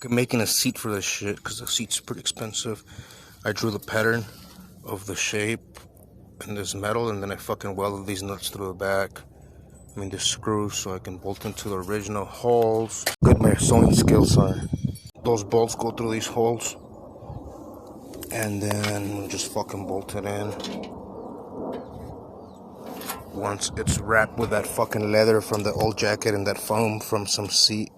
Making a seat for this shit because the seat's pretty expensive. I drew the pattern of the shape in this metal, and then I fucking welded these nuts through the back. I mean the screws, so I can bolt into the original holes. Good my sewing skills are. Those bolts go through these holes, and then just fucking bolt it in. Once it's wrapped with that fucking leather from the old jacket and that foam from some seat.